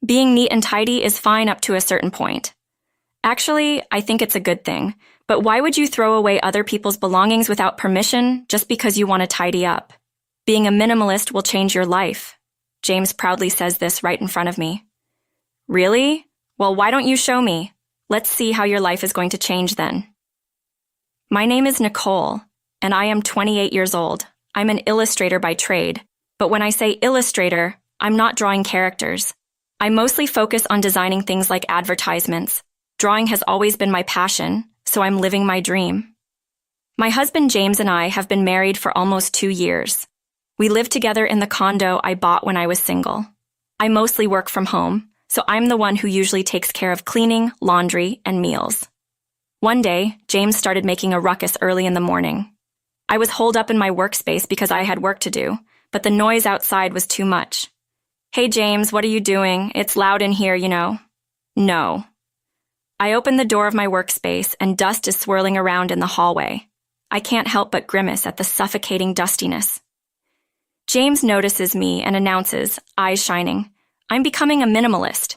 Being neat and tidy is fine up to a certain point. Actually, I think it's a good thing, but why would you throw away other people's belongings without permission just because you want to tidy up? Being a minimalist will change your life. James proudly says this right in front of me. Really? Well, why don't you show me? Let's see how your life is going to change then. My name is Nicole, and I am 28 years old. I'm an illustrator by trade, but when I say illustrator, I'm not drawing characters. I mostly focus on designing things like advertisements. Drawing has always been my passion, so I'm living my dream. My husband James and I have been married for almost 2 years. We live together in the condo I bought when I was single. I mostly work from home, so I'm the one who usually takes care of cleaning, laundry, and meals. One day, James started making a ruckus early in the morning. I was holed up in my workspace because I had work to do, but the noise outside was too much. Hey James, what are you doing? It's loud in here, you know. No. I open the door of my workspace and dust is swirling around in the hallway. I can't help but grimace at the suffocating dustiness. James notices me and announces, eyes shining, I'm becoming a minimalist.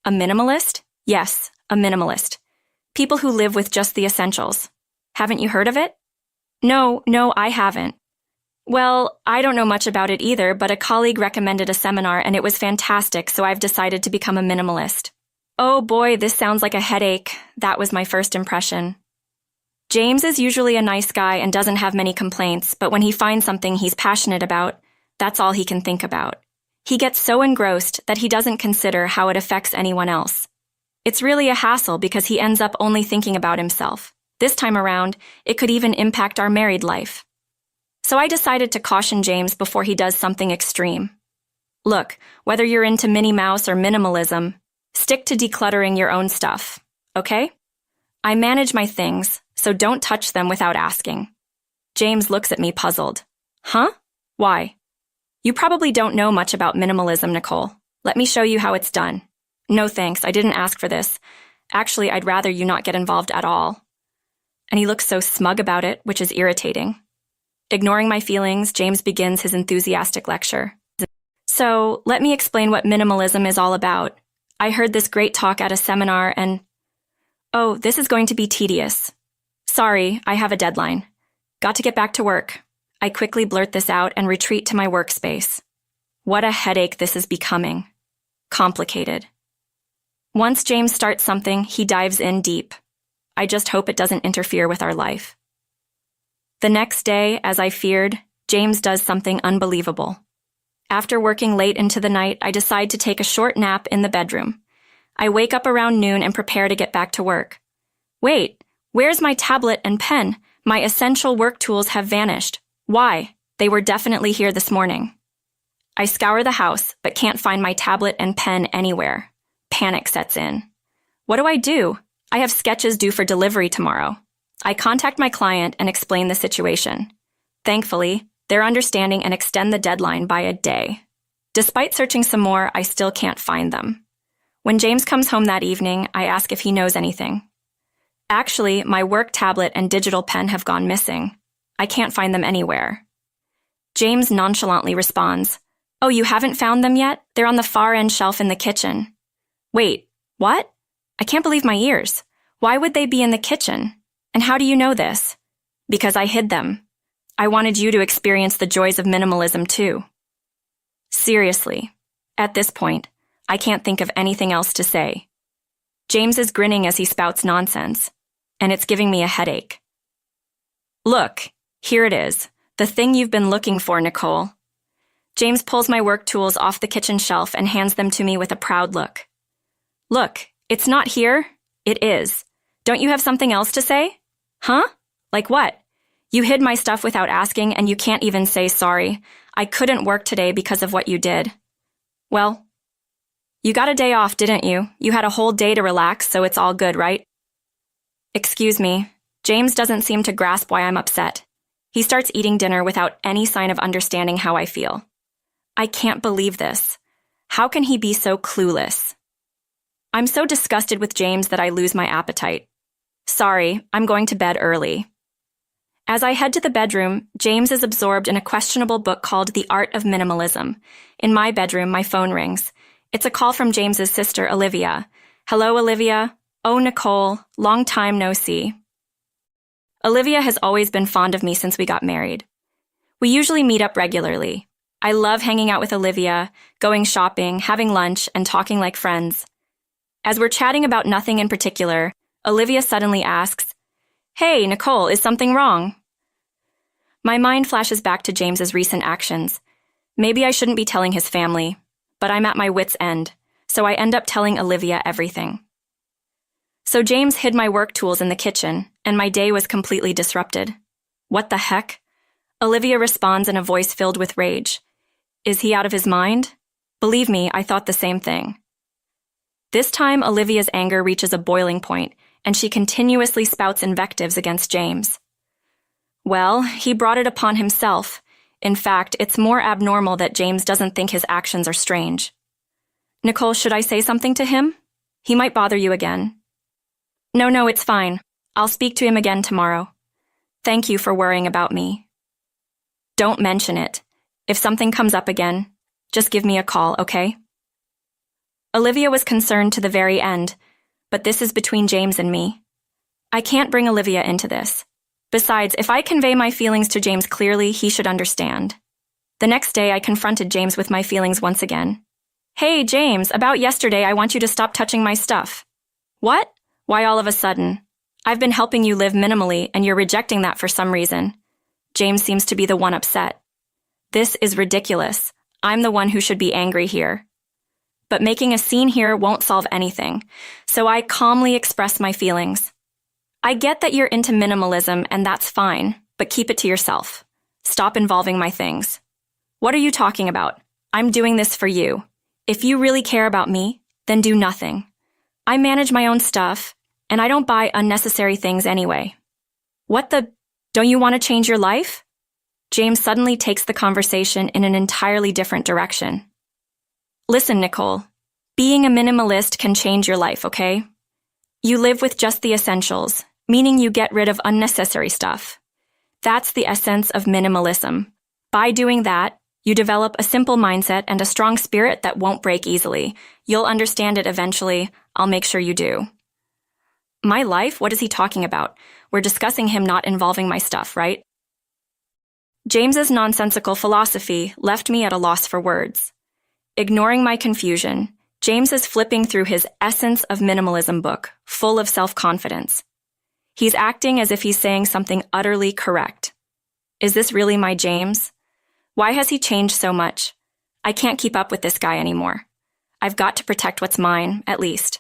A minimalist? Yes, a minimalist. People who live with just the essentials. Haven't you heard of it? No, I haven't. Well, I don't know much about it either, but a colleague recommended a seminar and it was fantastic, so I've decided to become a minimalist. Oh boy, this sounds like a headache. That was my first impression. James is usually a nice guy and doesn't have many complaints, but when he finds something he's passionate about, that's all he can think about. He gets so engrossed that he doesn't consider how it affects anyone else. It's really a hassle because he ends up only thinking about himself. This time around, it could even impact our married life. So I decided to caution James before he does something extreme. Look, whether you're into Minnie Mouse or minimalism, stick to decluttering your own stuff, okay? I manage my things, so don't touch them without asking. James looks at me puzzled. Huh? Why? You probably don't know much about minimalism, Nicole. Let me show you how it's done. No thanks, I didn't ask for this. Actually, I'd rather you not get involved at all. And he looks so smug about it, which is irritating. Ignoring my feelings, James begins his enthusiastic lecture. So, let me explain what minimalism is all about. I heard this great talk at a seminar and... Oh, this is going to be tedious. Sorry, I have a deadline. Got to get back to work. I quickly blurt this out and retreat to my workspace. What a headache this is becoming. Complicated. Once James starts something, he dives in deep. I just hope it doesn't interfere with our life. The next day, as I feared, James does something unbelievable. After working late into the night, I decide to take a short nap in the bedroom. I wake up around noon and prepare to get back to work. Wait, where's my tablet and pen? My essential work tools have vanished. Why? They were definitely here this morning. I scour the house, but can't find my tablet and pen anywhere. Panic sets in. What do? I have sketches due for delivery tomorrow. I contact my client and explain the situation. Thankfully, they're understanding and extend the deadline by a day. Despite searching some more, I still can't find them. When James comes home that evening, I ask if he knows anything. Actually, my work tablet and digital pen have gone missing. I can't find them anywhere. James nonchalantly responds, Oh, you haven't found them yet? They're on the far end shelf in the kitchen. Wait, what? I can't believe my ears. Why would they be in the kitchen? And how do you know this? Because I hid them. I wanted you to experience the joys of minimalism too. Seriously, at this point, I can't think of anything else to say. James is grinning as he spouts nonsense, and it's giving me a headache. Look, here it is, the thing you've been looking for, Nicole. James pulls my work tools off the kitchen shelf and hands them to me with a proud look. Look, it's not here. It is. Don't you have something else to say? Huh? Like what? You hid my stuff without asking, and you can't even say sorry. I couldn't work today because of what you did. Well, you got a day off, didn't you? You had a whole day to relax, so it's all good, right? Excuse me. James doesn't seem to grasp why I'm upset. He starts eating dinner without any sign of understanding how I feel. I can't believe this. How can he be so clueless? I'm so disgusted with James that I lose my appetite. Sorry, I'm going to bed early. As I head to the bedroom, James is absorbed in a questionable book called The Art of Minimalism. In my bedroom, my phone rings. It's a call from James's sister, Olivia. Hello, Olivia. Oh, Nicole, long time no see. Olivia has always been fond of me since we got married. We usually meet up regularly. I love hanging out with Olivia, going shopping, having lunch, and talking like friends. As we're chatting about nothing in particular, Olivia suddenly asks, Hey, Nicole, is something wrong? My mind flashes back to James's recent actions. Maybe I shouldn't be telling his family, but I'm at my wit's end, so I end up telling Olivia everything. So James hid my work tools in the kitchen, and my day was completely disrupted. What the heck? Olivia responds in a voice filled with rage. Is he out of his mind? Believe me, I thought the same thing. This time, Olivia's anger reaches a boiling point, and she continuously spouts invectives against James. Well, he brought it upon himself. In fact, it's more abnormal that James doesn't think his actions are strange. Nicole, should I say something to him? He might bother you again. No, it's fine. I'll speak to him again tomorrow. Thank you for worrying about me. Don't mention it. If something comes up again, just give me a call, okay? Olivia was concerned to the very end, but this is between James and me. I can't bring Olivia into this. Besides, if I convey my feelings to James clearly, he should understand. The next day, I confronted James with my feelings once again. Hey, James, about yesterday, I want you to stop touching my stuff. What? Why all of a sudden? I've been helping you live minimally, and you're rejecting that for some reason. James seems to be the one upset. This is ridiculous. I'm the one who should be angry here. But making a scene here won't solve anything, so I calmly express my feelings. I get that you're into minimalism, and that's fine, but keep it to yourself. Stop involving my things. What are you talking about? I'm doing this for you. If you really care about me, then do nothing. I manage my own stuff, and I don't buy unnecessary things anyway. What the? Don't you want to change your life? James suddenly takes the conversation in an entirely different direction. Listen, Nicole, being a minimalist can change your life, okay? You live with just the essentials, meaning you get rid of unnecessary stuff. That's the essence of minimalism. By doing that, you develop a simple mindset and a strong spirit that won't break easily. You'll understand it eventually. I'll make sure you do. My life? What is he talking about? We're discussing him not involving my stuff, right? James's nonsensical philosophy left me at a loss for words. Ignoring my confusion, James is flipping through his Essence of Minimalism book, full of self-confidence. He's acting as if he's saying something utterly correct. Is this really my James? Why has he changed so much? I can't keep up with this guy anymore. I've got to protect what's mine, at least.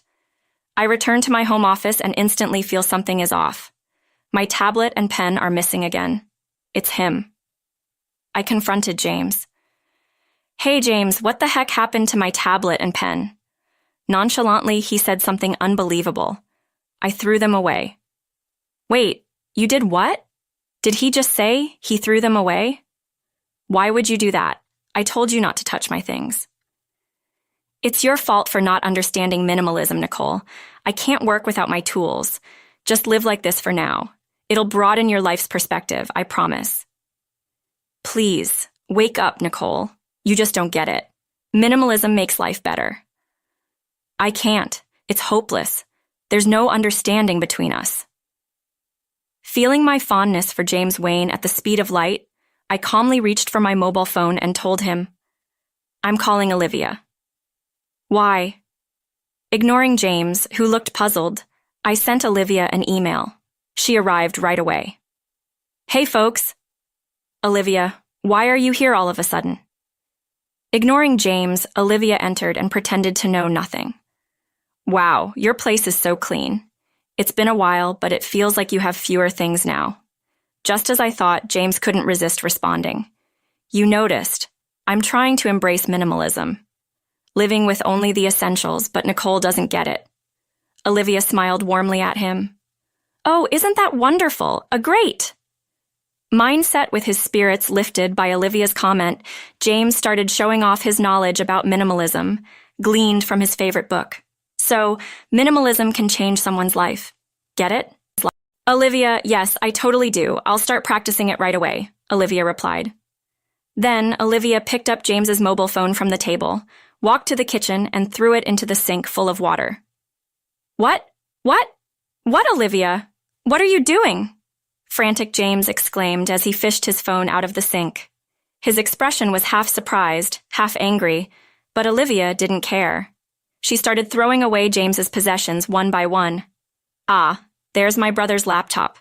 I return to my home office and instantly feel something is off. My tablet and pen are missing again. It's him. I confronted James. Hey, James, what the heck happened to my tablet and pen? Nonchalantly, he said something unbelievable. I threw them away. Wait, you did what? Did he just say he threw them away? Why would you do that? I told you not to touch my things. It's your fault for not understanding minimalism, Nicole. I can't work without my tools. Just live like this for now. It'll broaden your life's perspective, I promise. Please, wake up, Nicole. You just don't get it. Minimalism makes life better. I can't. It's hopeless. There's no understanding between us. Feeling my fondness for James wane at the speed of light, I calmly reached for my mobile phone and told him, I'm calling Olivia. Why? Ignoring James, who looked puzzled, I sent Olivia an email. She arrived right away. Hey, folks. Olivia, why are you here all of a sudden? Ignoring James, Olivia entered and pretended to know nothing. Wow, your place is so clean. It's been a while, but it feels like you have fewer things now. Just as I thought, James couldn't resist responding. You noticed. I'm trying to embrace minimalism. Living with only the essentials, but Nicole doesn't get it. Olivia smiled warmly at him. Oh, isn't that wonderful? A great! Mindset with his spirits lifted by Olivia's comment, James started showing off his knowledge about minimalism, gleaned from his favorite book. So, minimalism can change someone's life. Get it? Olivia, yes, I totally do. I'll start practicing it right away, Olivia replied. Then, Olivia picked up James's mobile phone from the table, walked to the kitchen, and threw it into the sink full of water. What? What? What, Olivia? What are you doing? Frantic James exclaimed as he fished his phone out of the sink. His expression was half surprised, half angry, but Olivia didn't care. She started throwing away James's possessions one by one. Ah, there's my brother's laptop.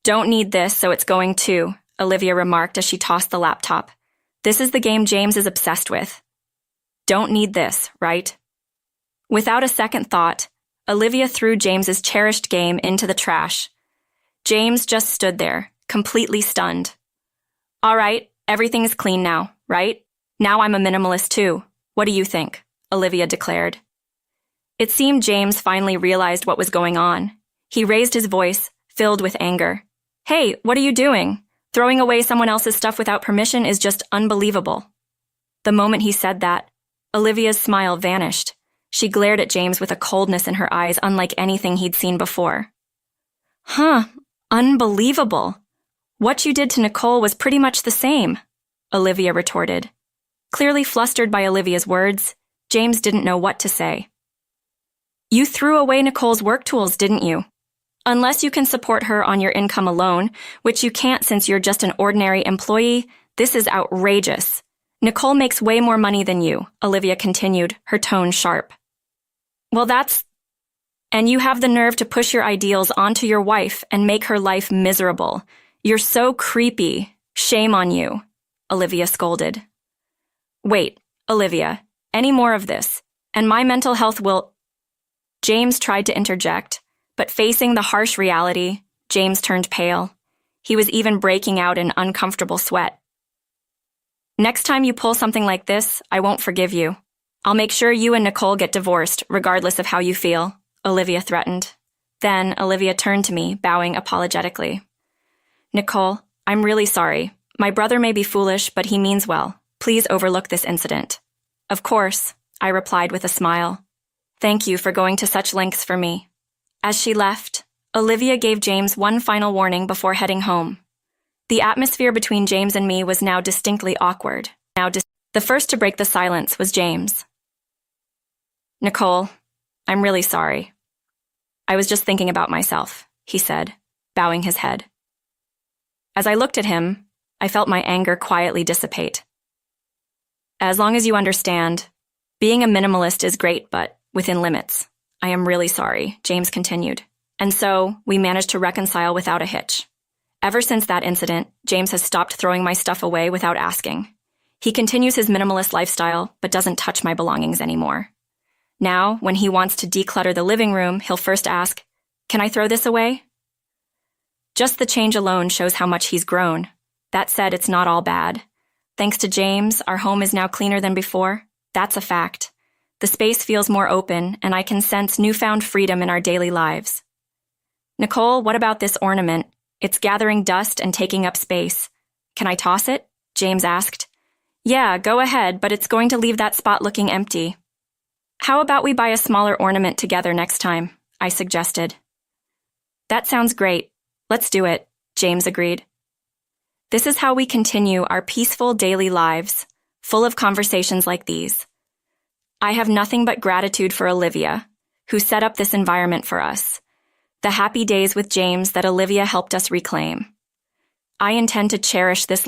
Don't need this, so it's going too, Olivia remarked as she tossed the laptop. This is the game James is obsessed with. Don't need this, right? Without a second thought, Olivia threw James's cherished game into the trash. James just stood there, completely stunned. All right, everything's clean now, right? Now I'm a minimalist too. What do you think? Olivia declared. It seemed James finally realized what was going on. He raised his voice, filled with anger. Hey, what are you doing? Throwing away someone else's stuff without permission is just unbelievable. The moment he said that, Olivia's smile vanished. She glared at James with a coldness in her eyes unlike anything he'd seen before. Huh, unbelievable. What you did to Nicole was pretty much the same, Olivia retorted. Clearly flustered by Olivia's words, James didn't know what to say. You threw away Nicole's work tools, didn't you? Unless you can support her on your income alone, which you can't since you're just an ordinary employee, this is outrageous. Nicole makes way more money than you, Olivia continued, her tone sharp. Well, and you have the nerve to push your ideals onto your wife and make her life miserable. You're so creepy. Shame on you, Olivia scolded. Wait, Olivia, any more of this, and my mental health will... James tried to interject, but facing the harsh reality, James turned pale. He was even breaking out in uncomfortable sweat. Next time you pull something like this, I won't forgive you. I'll make sure you and Nicole get divorced, regardless of how you feel, Olivia threatened. Then Olivia turned to me, bowing apologetically. Nicole, I'm really sorry. My brother may be foolish, but he means well. Please overlook this incident. Of course, I replied with a smile. Thank you for going to such lengths for me. As she left, Olivia gave James one final warning before heading home. The atmosphere between James and me was now distinctly awkward. The first to break the silence was James. Nicole, I'm really sorry. I was just thinking about myself, he said, bowing his head. As I looked at him, I felt my anger quietly dissipate. As long as you understand, being a minimalist is great, but within limits. I am really sorry, James continued. And so, we managed to reconcile without a hitch. Ever since that incident, James has stopped throwing my stuff away without asking. He continues his minimalist lifestyle, but doesn't touch my belongings anymore. Now, when he wants to declutter the living room, he'll first ask, "Can I throw this away?" Just the change alone shows how much he's grown. That said, it's not all bad. Thanks to James, our home is now cleaner than before. That's a fact. The space feels more open, and I can sense newfound freedom in our daily lives. Nicole, what about this ornament? It's gathering dust and taking up space. Can I toss it? James asked. Yeah, go ahead, but it's going to leave that spot looking empty. How about we buy a smaller ornament together next time? I suggested. That sounds great. Let's do it, James agreed. This is how we continue our peaceful daily lives, full of conversations like these. I have nothing but gratitude for Olivia, who set up this environment for us. The happy days with James that Olivia helped us reclaim. I intend to cherish this